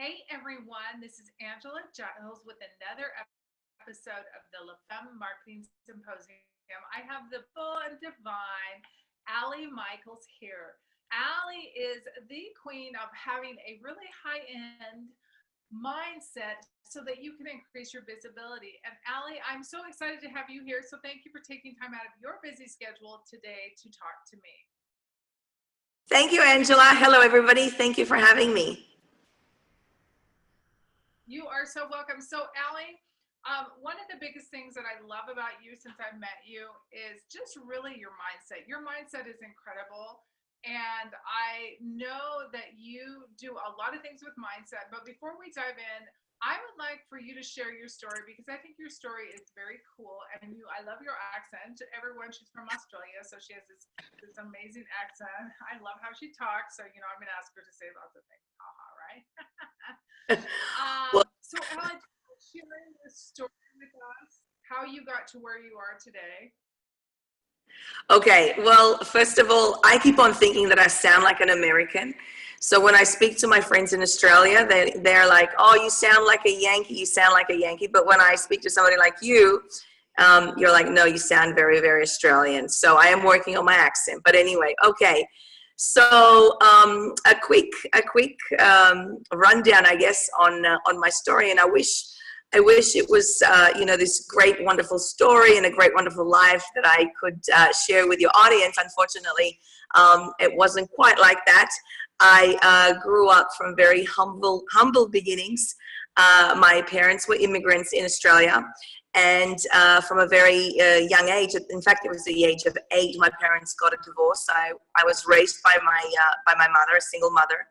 Hey everyone, this is Angela Giles with another episode of the LFMS Marketing Symposium. I have the full and divine Allie Michaels here. Allie is the queen of having a really high-end mindset so that you can increase your visibility. And Allie, I'm so excited to have you here. So thank you for taking time out of your busy schedule today to talk to me. Thank you, Angela. Hello, everybody. Thank you for having me. You are so welcome. So Allie, one of the biggest things that I love about you since I met you is just really your mindset. Your mindset is incredible. And I know that you do a lot of things with mindset. But before we dive in, I would like for you to share your story because I think your story is very cool. And I love your accent. Everyone, she's from Australia, so she has this amazing accent. I love how she talks. So, I'm going to ask her to say lots of things. Haha, right? So Ellen, share your story with us, how you got to where you are today. Okay, well, first of all, I keep on thinking that I sound like an American. So when I speak to my friends in Australia, they're like, oh, you sound like a Yankee, you sound like a Yankee. But when I speak to somebody like you, you're like, no, you sound very, very Australian. So I am working on my accent. But anyway, okay. So a quick rundown, I guess, on my story, and I wish it was this great, wonderful story and a great, wonderful life that I could share with your audience. Unfortunately, it wasn't quite like that. I grew up from very humble beginnings. My parents were immigrants in Australia. And from a very young age, in fact, it was the age of 8, my parents got a divorce. I was raised by my mother, a single mother.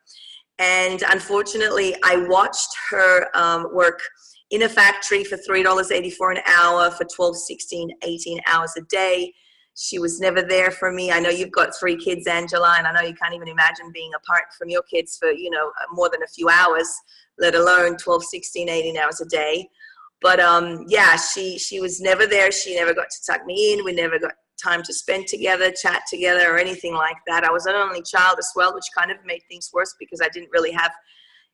And unfortunately, I watched her work in a factory for $3.84 an hour for 12, 16, 18 hours a day. She was never there for me. I know you've got 3 kids, Angela, and I know you can't even imagine being apart from your kids for, more than a few hours, let alone 12, 16, 18 hours a day. But yeah, she was never there. She never got to tuck me in. We never got time to spend together, chat together, or anything like that. I was an only child as well, which kind of made things worse because I didn't really have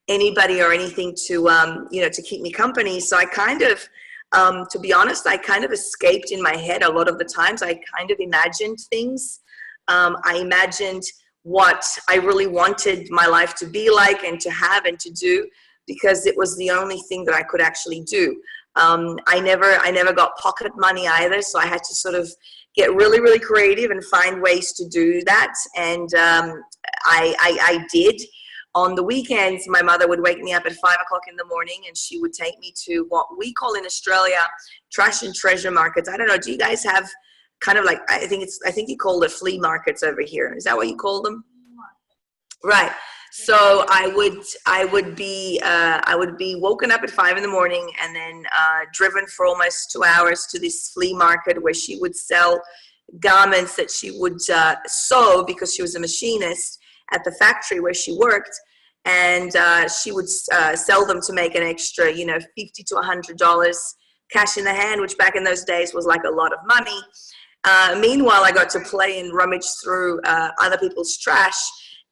anybody or anything to to keep me company. So I kind of, to be honest, I kind of escaped in my head a lot of the times. I kind of imagined things. I imagined what I really wanted my life to be like and to have and to do, because it was the only thing that I could actually do. I never got pocket money either, so I had to sort of get really, really creative and find ways to do that. And I did. On the weekends, my mother would wake me up at 5 o'clock in the morning, and she would take me to what we call in Australia trash and treasure markets. I don't know. Do you guys have kind of like, I think you call it flea markets over here. Is that what you call them? Right. So I would be woken up at 5 in the morning and then driven for almost 2 hours to this flea market where she would sell garments that she would sew because she was a machinist at the factory where she worked, and she would sell them to make an extra, $50 to $100 cash in the hand, which back in those days was like a lot of money. Meanwhile, I got to play and rummage through other people's trash.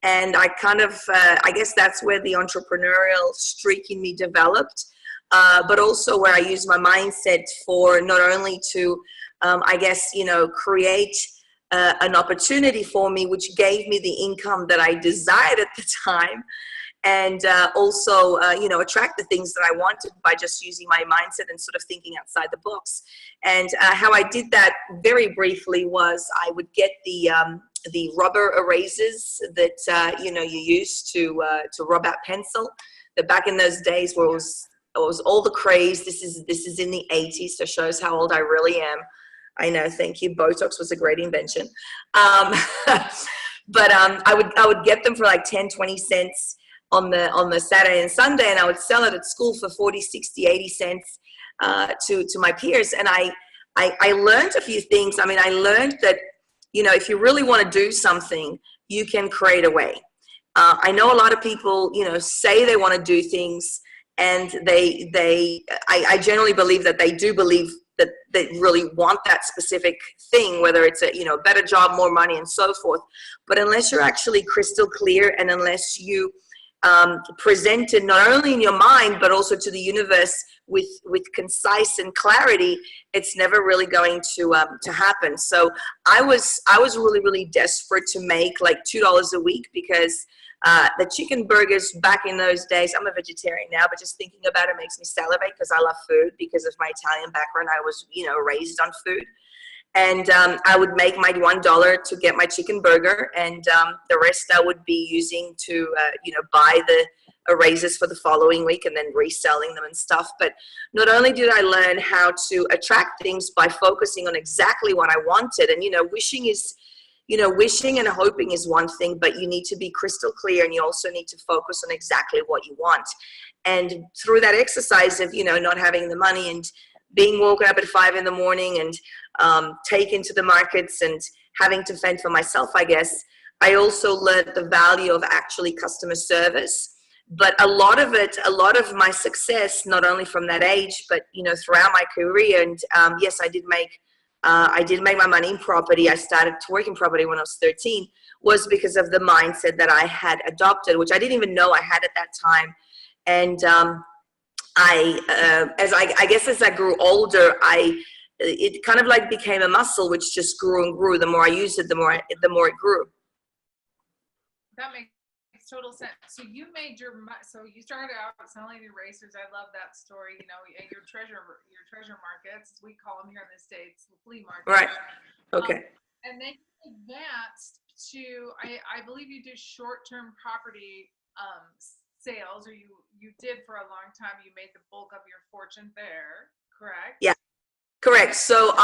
And I kind of, I guess that's where the entrepreneurial streak in me developed, but also where I used my mindset for not only to, create an opportunity for me, which gave me the income that I desired at the time, and also, attract the things that I wanted by just using my mindset and sort of thinking outside the box. And how I did that very briefly was I would get the rubber erasers that you use to rub out pencil. That back in those days where it was all the craze. This is in the 80s, so shows how old I really am. I know, thank you. Botox was a great invention. But I would get them for like 10, 20 cents on the Saturday and Sunday, and I would sell it at school for 40, 60, 80 cents to my peers. And I learned a few things. I mean, I learned that, if you really want to do something, you can create a way. I know a lot of people, say they want to do things, and I generally believe that they do believe that they really want that specific thing, whether it's a better job, more money, and so forth. But unless you're actually crystal clear, and unless you presented not only in your mind but also to the universe with concise and clarity, it's never really going to happen. So I was really desperate to make like $2 a week, because the chicken burgers back in those days, I'm a vegetarian now, but just thinking about it makes me salivate, because I love food. Because of my Italian background, I was, raised on food. And I would make my $1 to get my chicken burger, and the rest I would be using to, buy the erasers for the following week and then reselling them and stuff. But not only did I learn how to attract things by focusing on exactly what I wanted, and wishing and hoping is one thing, but you need to be crystal clear, and you also need to focus on exactly what you want. And through that exercise of, not having the money and being woken up at 5 in the morning and taken to the markets and having to fend for myself, I guess, I also learned the value of actually customer service. But a lot of my success, not only from that age, but, throughout my career, and yes, I did make my money in property. I started to work in property when I was 13, was because of the mindset that I had adopted, which I didn't even know I had at that time. And I guess as I grew older, it kind of like became a muscle, which just grew and grew. The more I used it, the more it grew. That makes total sense. So you started out selling erasers. I love that story. At your treasure markets, we call them here in the States, flea markets. Right. Okay. And then you advanced to, I believe you do short-term property sales, or you did for a long time. You made the bulk of your fortune there, correct? Yeah. Correct. So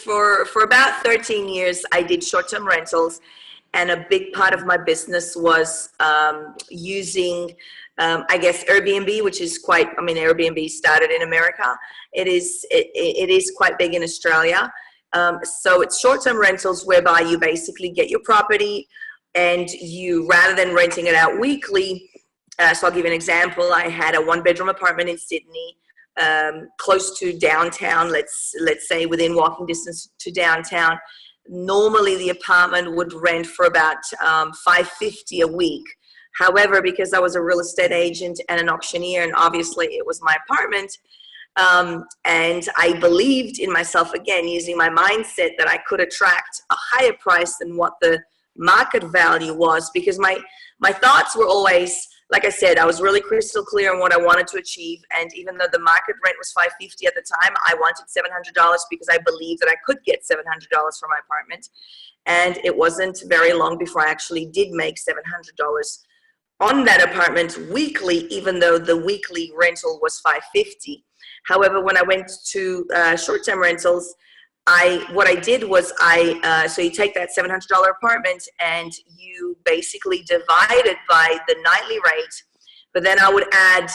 for about 13 years, I did short-term rentals, and a big part of my business was using, I guess, Airbnb, which is Airbnb started in America. It is quite big in Australia. So it's short-term rentals whereby you basically get your property, and you, rather than renting it out weekly, so I'll give you an example. I had a 1-bedroom apartment in Sydney, close to downtown, let's say within walking distance to downtown. Normally the apartment would rent for about $550 a week. However, because I was a real estate agent and an auctioneer, and obviously it was my apartment, and I believed in myself, again, using my mindset that I could attract a higher price than what the market value was, because my thoughts were always, like I said, I was really crystal clear on what I wanted to achieve. And even though the market rent was $550 at the time, I wanted $700 because I believed that I could get $700 for my apartment. And it wasn't very long before I actually did make $700 on that apartment weekly, even though the weekly rental was $550. However, when I went to short-term rentals, what I did was so you take that $700 apartment and you basically divide it by the nightly rate, but then I would add,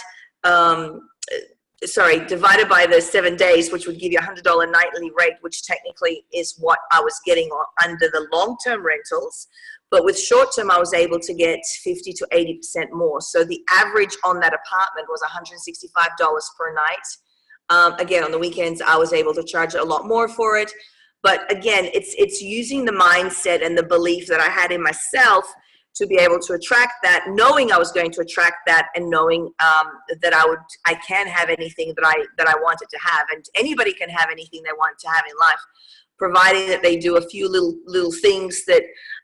divided by the 7 days, which would give you $100 nightly rate, which technically is what I was getting under the long-term rentals. But with short-term, I was able to get 50 to 80% more. So the average on that apartment was $165 per night. Again, on the weekends, I was able to charge a lot more for it. But again, it's using the mindset and the belief that I had in myself to be able to attract that, knowing I was going to attract that, and knowing that I can have anything that I wanted to have. And anybody can have anything they want to have in life, providing that they do a few little things that,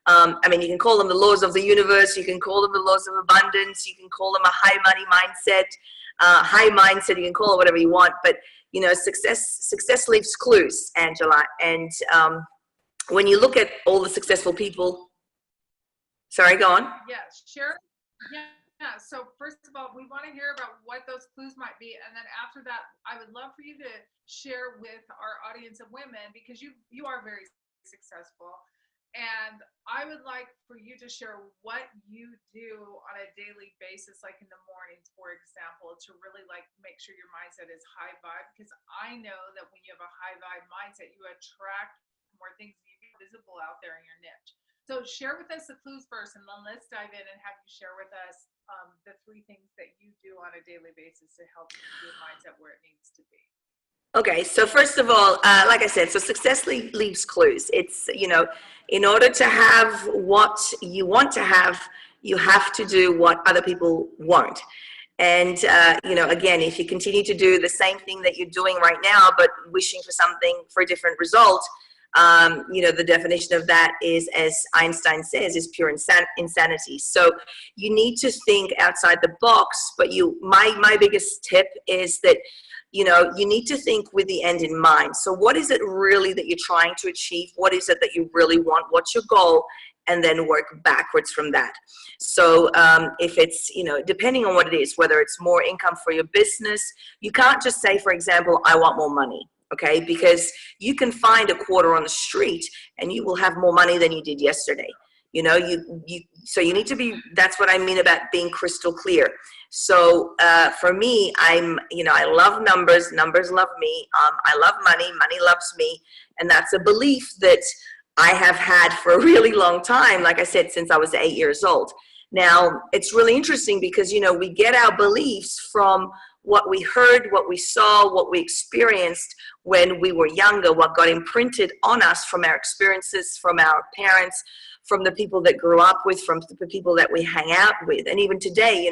you can call them the laws of the universe, you can call them the laws of abundance, you can call them a high money mindset, you can call it whatever you want, but success leaves clues, Angela. And when you look at all the successful people, sorry, go on. Yeah, sure. Yeah. So first of all, we want to hear about what those clues might be, and then after that, I would love for you to share with our audience of women, because you are very successful. And I would like for you to share what you do on a daily basis, like in the mornings, for example, to really make sure your mindset is high vibe. Because I know that when you have a high vibe mindset, you attract more things, and you get visible out there in your niche. So share with us the clues first, and then let's dive in and have you share with us the 3 things that you do on a daily basis to help keep your mindset where it needs to be. Okay, so first of all, like I said, so success leaves clues. It's, in order to have what you want to have, you have to do what other people won't. And, again, if you continue to do the same thing that you're doing right now, but wishing for something for a different result, the definition of that is, as Einstein says, is pure insanity. So you need to think outside the box, but my biggest tip is that, you need to think with the end in mind. So what is it really that you're trying to achieve? What is it that you really want? What's your goal? And then work backwards from that. So if it's, depending on what it is, whether it's more income for your business, you can't just say, for example, I want more money. Okay, because you can find a quarter on the street and you will have more money than you did yesterday. So you need to be, that's what I mean about being crystal clear. So for me, I love numbers love me. I love money loves me. And that's a belief that I have had for a really long time, like I said, since I was 8 years old. Now, it's really interesting because, we get our beliefs from what we heard, what we saw, what we experienced when we were younger, what got imprinted on us from our experiences, from our parents, from the people that grew up with, from the people that we hang out with. And even today,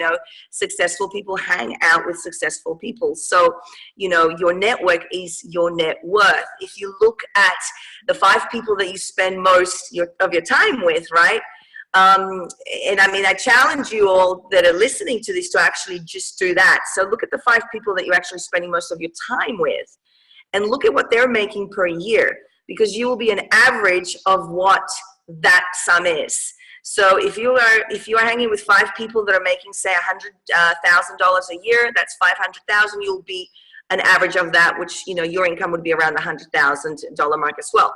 successful people hang out with successful people. So, your network is your net worth. If you look at the 5 people that you spend most of your time with, right? And I mean, I challenge you all that are listening to this to actually just do that. So look at the 5 people that you're actually spending most of your time with and look at what they're making per year, because you will be an average of what that sum is. So if you are hanging with 5 people that are making, say, $100,000 a year, that's 500,000. You'll be an average of that, which, your income would be around the $100,000 mark as well.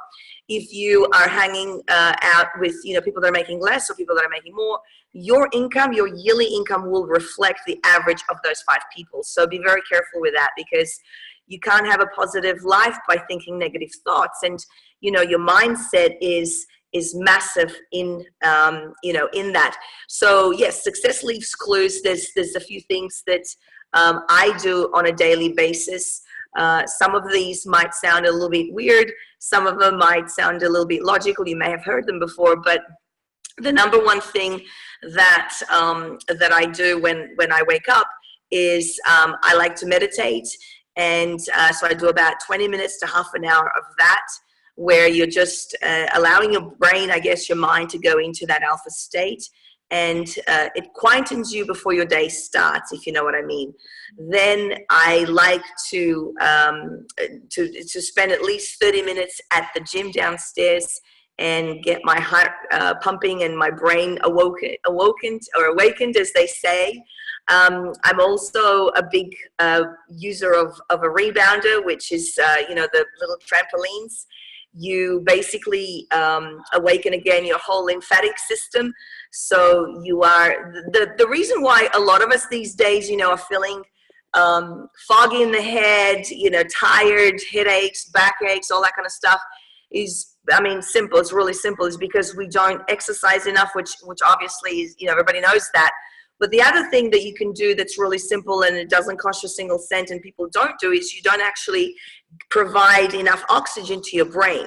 If you are hanging out with, people that are making less or people that are making more, your income, your yearly income will reflect the average of those 5 people. So be very careful with that, because you can't have a positive life by thinking negative thoughts. And, your mindset is massive in that. So yes, success leaves clues. There's a few things that I do on a daily basis. Some of these might sound a little bit weird. Some of them might sound a little bit logical. You may have heard them before, but the number one thing that I do when I wake up is I like to meditate. And so I do about 20 minutes to half an hour of that, where you're just allowing your brain, I guess your mind, to go into that alpha state. And it quietens you before your day starts, if you know what I mean. Then I like to spend at least 30 minutes at the gym downstairs and get my heart pumping and my brain awakened, as they say. I'm also a big user of a rebounder, which is, the little trampolines. You basically awaken again your whole lymphatic system. So you are, the reason why a lot of us these days, are feeling foggy in the head, tired, headaches, backaches, all that kind of stuff is, simple. It's really simple. Is because we don't exercise enough, which obviously is, everybody knows that. But the other thing that you can do that's really simple and it doesn't cost you a single cent and people don't do is you don't actually provide enough oxygen to your brain.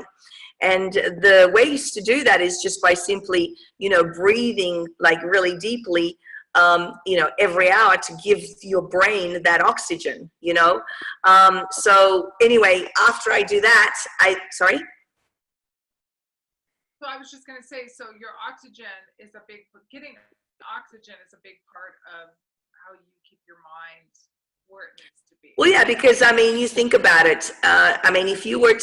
And the ways to do that is just by simply, breathing like really deeply, every hour to give your brain that oxygen, So anyway, after I do that, sorry? So I was just going to say, so your oxygen is getting oxygen is a big part of how you keep your mind where it needs to be. Well, yeah, because you think about it. If you were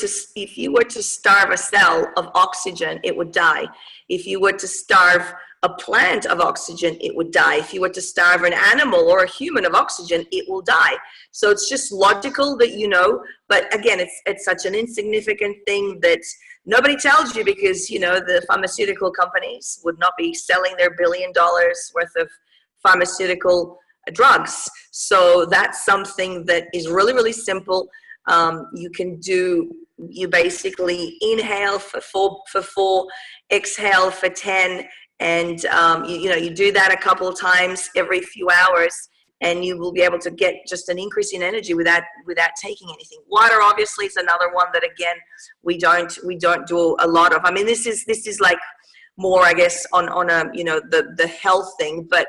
to starve a cell of oxygen, it would die. If you were to starve a plant of oxygen, it would die. If you were to starve an animal or a human of oxygen, it will die. So it's just logical that But again, it's such an insignificant thing that nobody tells you, because the pharmaceutical companies would not be selling their $1 billion worth of pharmaceutical drugs. So that's something that is really, really simple. You can do, you basically inhale for 4, exhale for 10, and you do that a couple of times every few hours, and you will be able to get just an increase in energy without taking anything. Water obviously is another one that, again, we don't do a lot of. I mean, this is like more, I guess, on a, you know, the health thing, but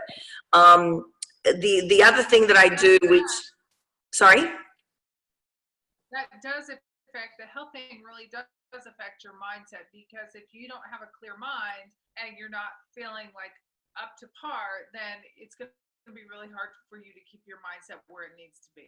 the other thing that I do, which, sorry? That does affect, the health thing really does affect your mindset, because if you don't have a clear mind and you're not feeling like up to par, then it's going to be really hard for you to keep your mindset where it needs to be.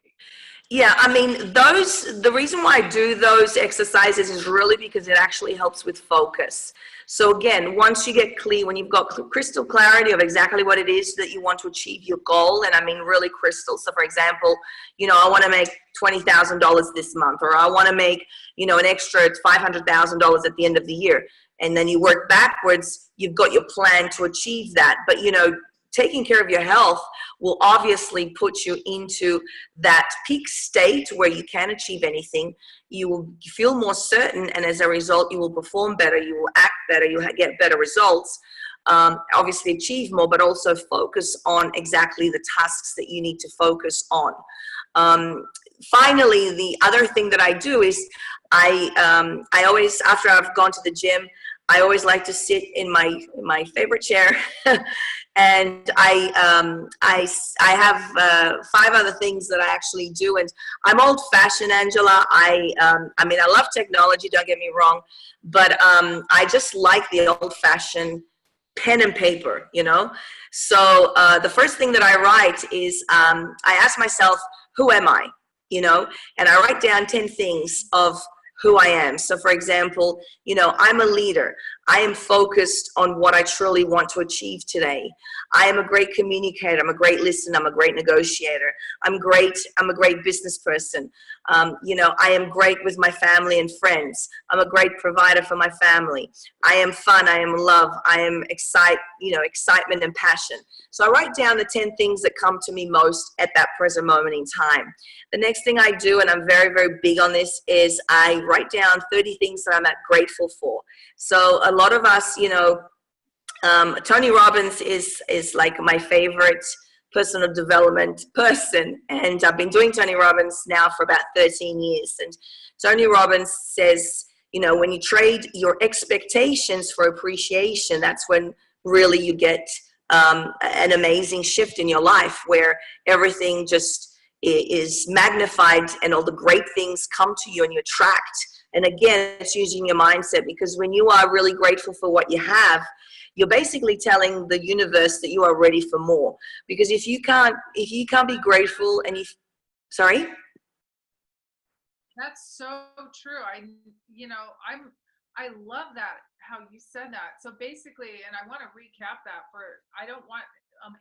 Yeah, I mean, the reason why I do those exercises is really because it actually helps with focus. So again, once you get clear, when you've got crystal clarity of exactly what it is that you want to achieve your goal, and I mean really crystal. So for example, you know, I want to make $20,000 this month, or I want to make, you know, an extra $500,000 at the end of the year. And then you work backwards, you've got your plan to achieve that. But, you know, taking care of your health will obviously put you into that peak state where you can achieve anything. You will feel more certain, and as a result, you will perform better, you will act better, you will get better results, obviously achieve more, but also focus on exactly the tasks that you need to focus on. Finally, the other thing that I do is I always, after I've gone to the gym, I always like to sit in my favorite chair, and I have 5 other things that I actually do. And I'm old-fashioned, Angela. I mean, I love technology. Don't get me wrong, but I just like the old-fashioned pen and paper. You know, so the first thing that I write is I ask myself, who am I? You know, and I write down 10 things of who I am. So for example, you know, I'm a leader. I am focused on what I truly want to achieve today. I am a great communicator. I'm a great listener. I'm a great negotiator. I'm a great business person. You know, I am great with my family and friends. I'm a great provider for my family. I am fun. I am love. I am excitement and passion. So I write down the 10 things that come to me most at that present moment in time. The next thing I do, and I'm very, very big on this, is I write down 30 things that I'm grateful for. So a lot of us, you know, Tony Robbins is like my favorite personal development person, and I've been doing Tony Robbins now for about 13 years. And Tony Robbins says, you know, when you trade your expectations for appreciation, that's when really you get an amazing shift in your life, where everything just is magnified and all the great things come to you and you attract. And again, it's using your mindset, because when you are really grateful for what you have, you're basically telling the universe that you are ready for more. Because if you can't be grateful, and sorry? That's so true. I love that, how you said that. So basically, and I want to recap that I don't want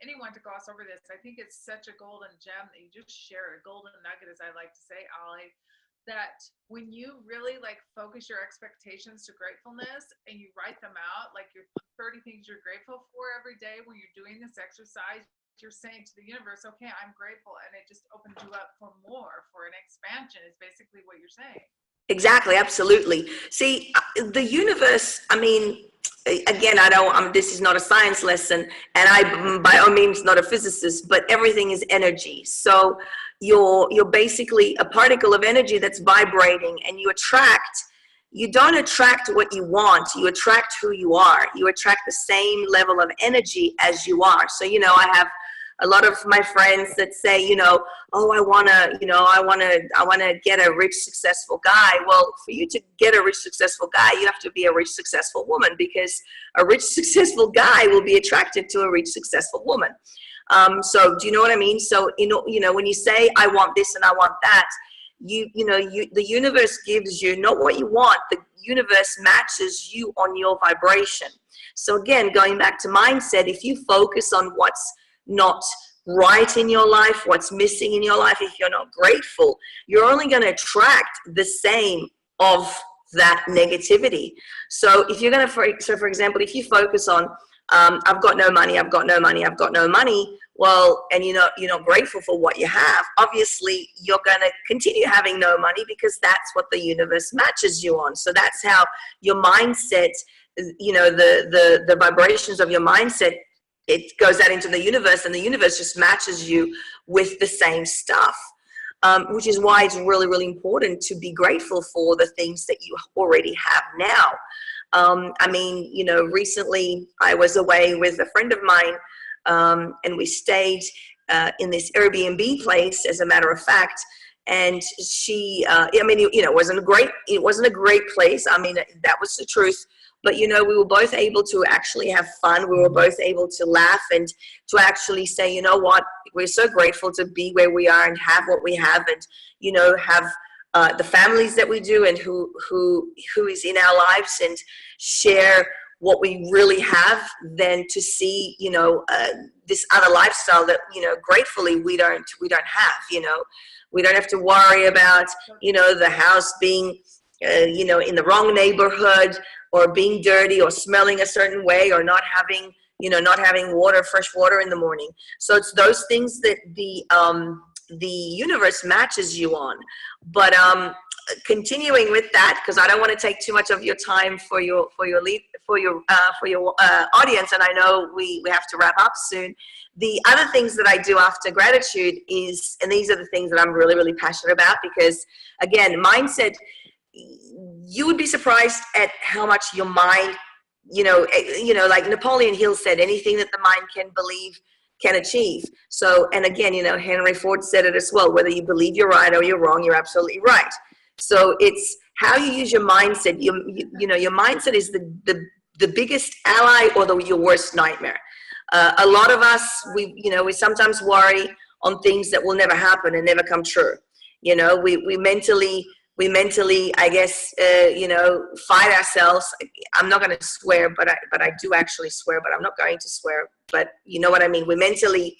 anyone to gloss over this. I think it's such a golden gem that you just shared, a golden nugget, as I like to say, Ali, that when you really like focus your expectations to gratefulness and you write them out, like your 30 things you're grateful for every day, when you're doing this exercise, you're saying to the universe, okay, I'm grateful. And it just opens you up for more, for an expansion, is basically what you're saying. Exactly, absolutely. See, the universe, I mean, again, this is not a science lesson, and I'm by all means not a physicist, but everything is energy. So you're basically a particle of energy that's vibrating, and you don't attract what you want, you attract who you are. You attract the same level of energy as you are. So, you know, I have a lot of my friends that say, you know, oh, I want to get a rich, successful guy. Well, for you to get a rich, successful guy, you have to be a rich, successful woman, because a rich, successful guy will be attracted to a rich, successful woman. So do you know what I mean? So, you know, when you say, I want this and I want that, the universe gives you not what you want. The universe matches you on your vibration. So again, going back to mindset, if you focus on what's not right in your life, what's missing in your life, if you're not grateful, you're only going to attract the same of that negativity. So if you're going to, for example, if you focus on, I've got no money, I've got no money, I've got no money, well, and you're not grateful for what you have, obviously you're going to continue having no money, because that's what the universe matches you on. So that's how your mindset, you know, the vibrations of your mindset, it goes out into the universe, and the universe just matches you with the same stuff. Which is why it's really, really important to be grateful for the things that you already have now. I mean, you know, recently I was away with a friend of mine, and we stayed in this Airbnb place, as a matter of fact. And she, I mean, you know, it wasn't a great place. I mean, that was the truth. But, you know, we were both able to actually have fun. We were both able to laugh and to actually say, you know what, we're so grateful to be where we are and have what we have, and, you know, have the families that we do and who is in our lives, and share what we really have, than to see, you know, this other lifestyle that, you know, gratefully we don't have. You know, we don't have to worry about, you know, the house being, you know, in the wrong neighborhood, or being dirty, or smelling a certain way, or not having, you know, not having fresh water in the morning. So it's those things that the universe matches you on. But continuing with that, because I don't want to take too much of your time for your audience, and I know we have to wrap up soon. The other things that I do after gratitude is, and these are the things that I'm really, really passionate about, because again, mindset, you would be surprised at how much your mind, you know, like Napoleon Hill said, anything that the mind can believe can achieve. So, and again, you know, Henry Ford said it as well, whether you believe you're right or you're wrong, you're absolutely right. So it's how you use your mindset. You know, your mindset is the biggest ally, or your worst nightmare. A lot of us, we sometimes worry on things that will never happen and never come true. You know, we mentally, I guess, you know, fight ourselves. I'm not going to swear, but I do actually swear, but I'm not going to swear. But you know what I mean? We mentally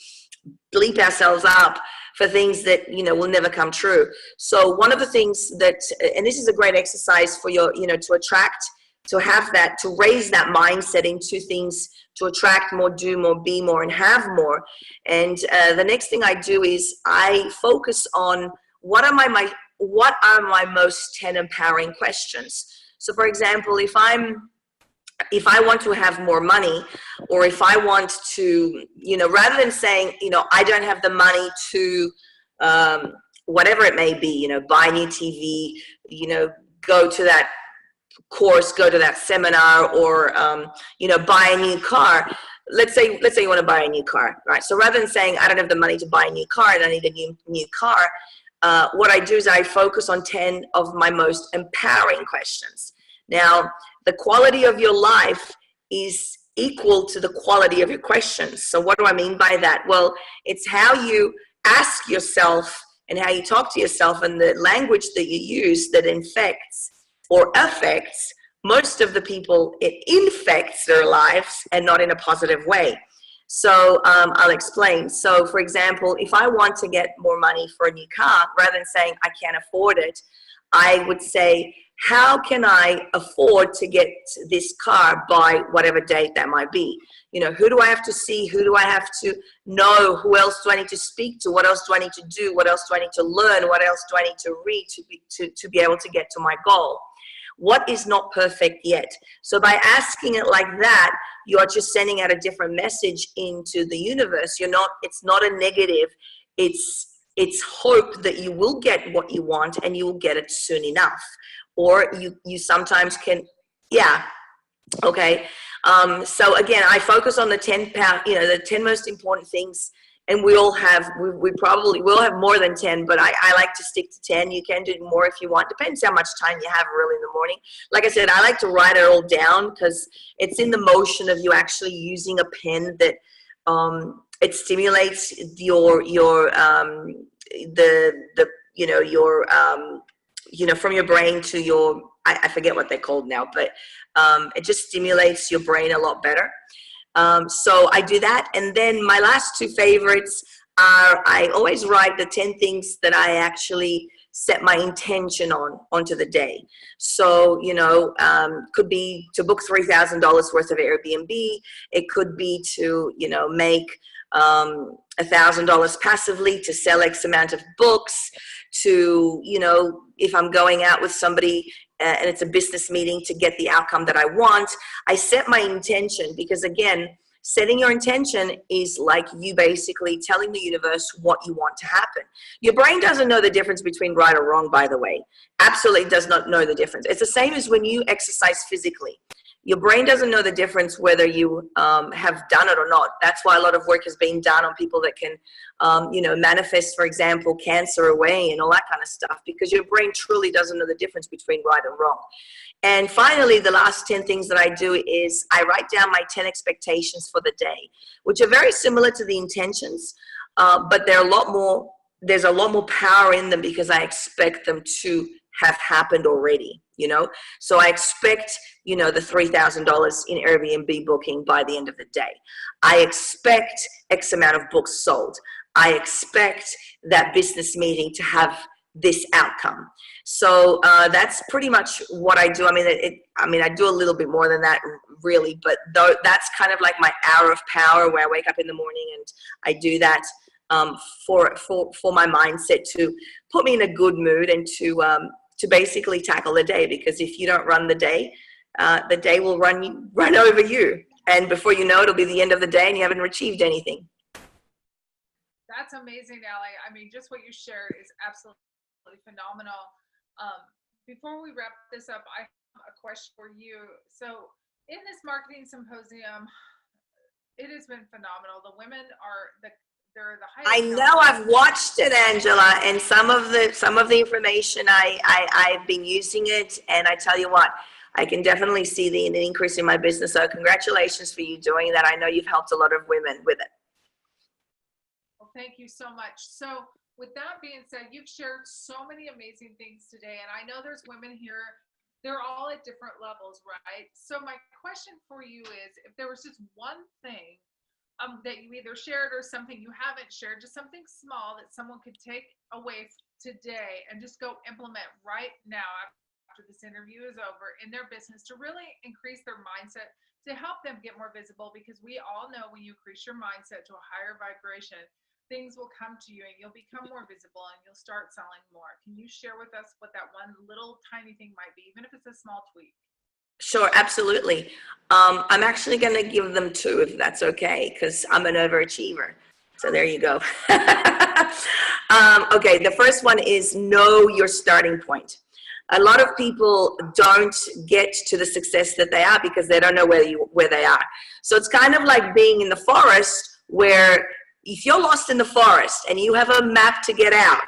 bleep ourselves up for things that, you know, will never come true. So one of the things that, and this is a great exercise for your, you know, to attract, to have that, to raise that mindset into things, to attract more, do more, be more, and have more. And the next thing I do is I focus on what are my most 10 empowering questions. So for example, if I want to have more money, or if I want to, you know, rather than saying, you know, I don't have the money to, whatever it may be, you know, buy a new TV, you know, go to that course, go to that seminar, or, you know, buy a new car. Let's say you want to buy a new car, right? So rather than saying, I don't have the money to buy a new car and I need a new car, what I do is I focus on 10 of my most empowering questions. Now, the quality of your life is equal to the quality of your questions. So what do I mean by that? Well, it's how you ask yourself and how you talk to yourself, and the language that you use that infects or affects most of the people. It infects their lives, and not in a positive way. So I'll explain. So for example, if I want to get more money for a new car, rather than saying I can't afford it, I would say, how can I afford to get this car by whatever date that might be? You know, who do I have to see? Who do I have to know? Who else do I need to speak to? What else do I need to do? What else do I need to learn? What else do I need to read to be able to get to my goal? What is not perfect yet? So by asking it like that, you are just sending out a different message into the universe. It's not a negative. It's hope that you will get what you want, and you will get it soon enough. Or you sometimes can, yeah, okay. So again, I focus on the 10 most important things, and we probably will have more than 10, but I like to stick to 10. You can do more if you want. Depends how much time you have early in the morning. Like I said, I like to write it all down, because it's in the motion of you actually using a pen that it stimulates from your brain to your, I forget what they're called now, but it just stimulates your brain a lot better. So I do that. And then my last two favorites are, I always write the 10 things that I actually set my intention onto the day. So, could be to book $3,000 worth of Airbnb. It could be to, make $1,000 passively, to sell X amount of books, to, if I'm going out with somebody and it's a business meeting, to get the outcome that I want. I set my intention because, again, Setting your intention is like you basically telling the universe what you want to happen. Your brain doesn't know the difference between right or wrong, by the way. Absolutely does not know the difference. It's the same as when you exercise physically. Your brain doesn't know the difference whether you have done it or not. That's why a lot of work has been done on people that can, manifest, for example, cancer away and all that kind of stuff, because your brain truly doesn't know the difference between right and wrong. And finally, the last 10 things that I do is I write down my 10 expectations for the day, which are very similar to the intentions, but there's a lot more power in them because I expect them to have happened already, So I expect, the $3,000 in Airbnb booking by the end of the day. I expect X amount of books sold. I expect that business meeting to have this outcome. So that's pretty much what I do. I do a little bit more than that, really, but that's kind of like my hour of power, where I wake up in the morning and I do that for my mindset to put me in a good mood and to basically tackle the day. Because if you don't run the day will run over you, and before you know it, it'll be the end of the day and you haven't achieved anything. That's amazing, Ali. Just what you shared is absolutely phenomenal. Before we wrap this up, I have a question for you. So in this marketing symposium, it has been phenomenal. The women they're the highest. I know, I've watched it, Angela, and some of the information I've been using it, and I tell you what, I can definitely see the increase in my business. So congratulations for you doing that. I know you've helped a lot of women with it. Well, thank you so much. So with that being said, you've shared so many amazing things today, and I know there's women here, they're all at different levels, right? So my question for you is, if there was just one thing that you either shared or something you haven't shared, just something small that someone could take away today and just go implement right now after this interview is over in their business to really increase their mindset, to help them get more visible, because we all know when you increase your mindset to a higher vibration, things will come to you and you'll become more visible and you'll start selling more. Can you share with us what that one little tiny thing might be, even if it's a small tweak? Sure, absolutely. I'm actually going to give them two, if that's okay, because I'm an overachiever. So there you go. Okay, the first one is know your starting point. A lot of people don't get to the success that they are because they don't know where they are. So it's kind of like being in the forest, where if you're lost in the forest and you have a map to get out,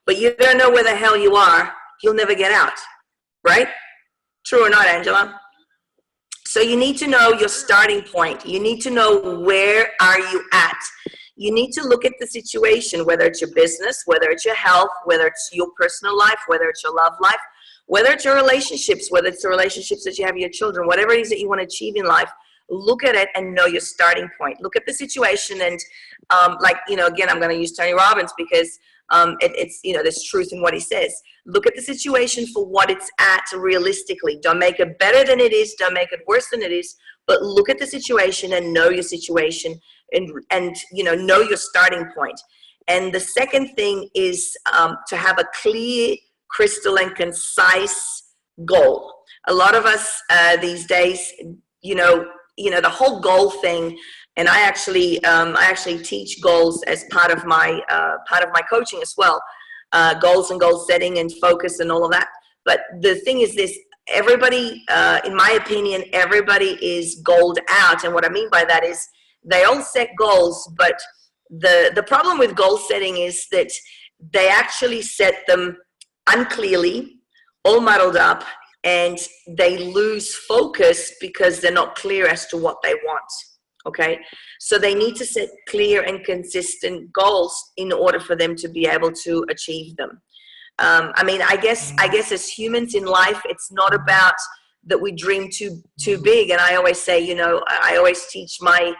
but you don't know where the hell you are, you'll never get out, right? True or not, Angela? So you need to know your starting point. You need to know, where are you at? You need to look at the situation, whether it's your business, whether it's your health, whether it's your personal life, whether it's your love life, whether it's your relationships, whether it's the relationships that you have with your children, whatever it is that you want to achieve in life. Look at it and know your starting point. Look at the situation and again, I'm going to use Tony Robbins because there's truth in what he says. Look at the situation for what it's at realistically. Don't make it better than it is. Don't make it worse than it is. But look at the situation and know your situation and know your starting point. And the second thing is to have a clear, crystal, and concise goal. A lot of us these days, the whole goal thing, and I actually teach goals as part of my coaching as well, goals and goal setting and focus and all of that. But the thing is this: everybody, in my opinion, everybody is goaled out, and what I mean by that is they all set goals, but the problem with goal setting is that they actually set them unclearly, all muddled up, and they lose focus because they're not clear as to what they want. Okay, so they need to set clear and consistent goals in order for them to be able to achieve them. I guess as humans in life, it's not about that we dream too big. And I always say, I always teach my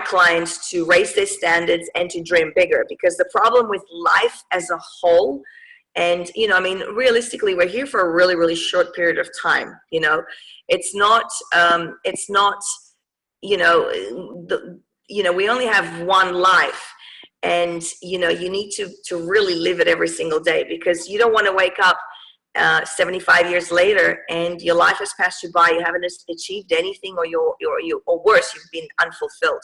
clients to raise their standards and to dream bigger, because the problem with life as a whole, and realistically, we're here for a really, really short period of time. It's not we only have one life, and you need to really live it every single day, because you don't want to wake up 75 years later, and your life has passed you by, you haven't achieved anything, or worse, you've been unfulfilled.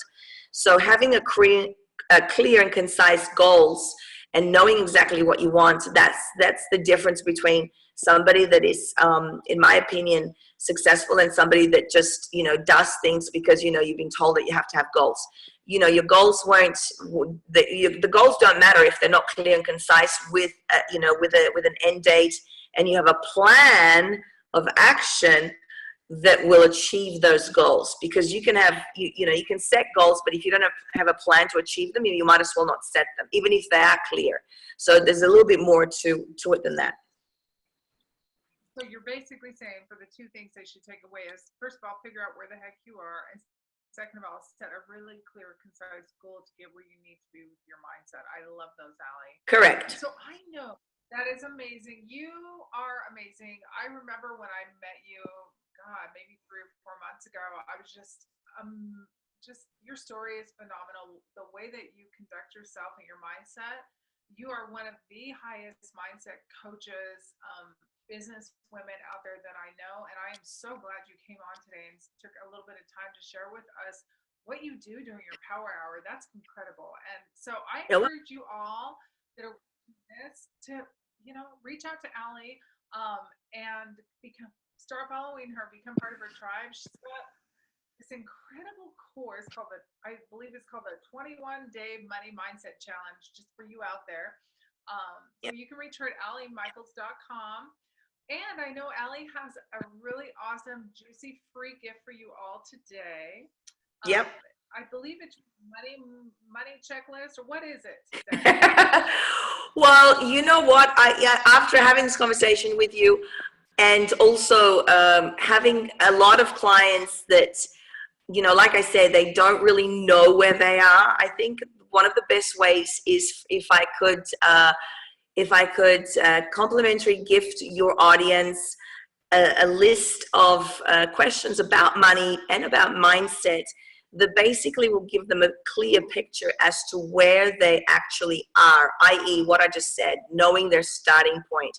So having a clear and concise goals and knowing exactly what you want, that's the difference between somebody that is, in my opinion, successful and somebody that just, does things because, you've been told that you have to have goals. Your goals the goals don't matter if they're not clear and concise with, with an end date, and you have a plan of action that will achieve those goals. Because you can have, you can set goals, but if you don't have a plan to achieve them, you might as well not set them, even if they are clear. So there's a little bit more to it than that. So you're basically saying for the two things they should take away is, first of all, figure out where the heck you are, and second of all, set a really clear, concise goal to get where you need to be with your mindset. I love those, Allie. Correct. So I know that is amazing. You are amazing. I remember when I met you, God, maybe 3 or 4 months ago. I was just your story is phenomenal. The way that you conduct yourself and your mindset, you are one of the highest mindset coaches, business women out there that I know. And I am so glad you came on today and took a little bit of time to share with us what you do during your power hour. That's incredible. And so I encourage you all that are this to, reach out to Allie, and start following her, become part of her tribe. She's got this incredible course I believe it's called the 21-Day Money Mindset Challenge, just for you out there. So you can reach her at alliemichaels.com. And I know Allie has a really awesome, juicy free gift for you all today. Yep. I believe it's money checklist, or what is it? Well, you know what? After having this conversation with you, and also having a lot of clients that, like I said, they don't really know where they are. I think one of the best ways is if I could complimentary gift your audience a list of questions about money and about mindset that basically will give them a clear picture as to where they actually are, i.e. what I just said, knowing their starting point.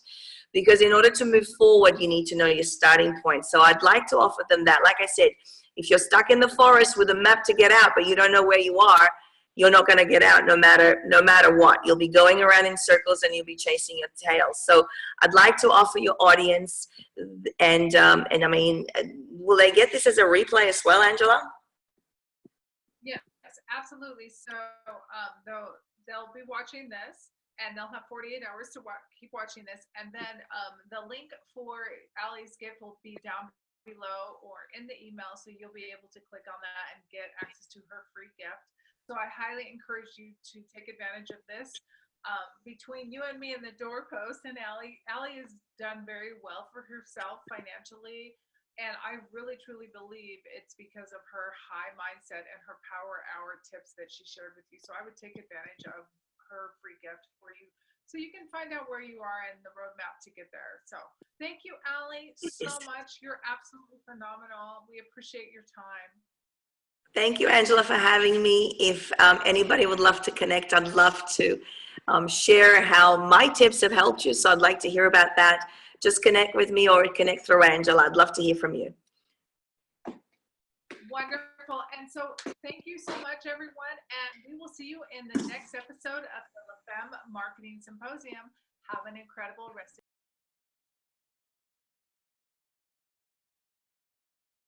Because in order to move forward, you need to know your starting point. So I'd like to offer them that. Like I said, if you're stuck in the forest with a map to get out, but you don't know where you are, you're not going to get out no matter what. You'll be going around in circles and you'll be chasing your tail. So I'd like to offer your audience, and I mean, will they get this as a replay as well, Angela? Yes, absolutely. So they'll be watching this, and they'll have 48 hours to keep watching this. And then the link for Allie's gift will be down below or in the email, so you'll be able to click on that and get access to her free gift. So I highly encourage you to take advantage of this. Between you and me and the doorpost, and Allie has done very well for herself financially. And I really, truly believe it's because of her high mindset and her power hour tips that she shared with you. So I would take advantage of her free gift for you, so you can find out where you are and the roadmap to get there. So thank you, Allie, so much. You're absolutely phenomenal. We appreciate your time. Thank you, Angela, for having me. If anybody would love to connect, I'd love to share how my tips have helped you. So I'd like to hear about that. Just connect with me or connect through Angela. I'd love to hear from you. Wonderful. And so thank you so much, everyone. And we will see you in the next episode of the LFM Marketing Symposium. Have an incredible rest of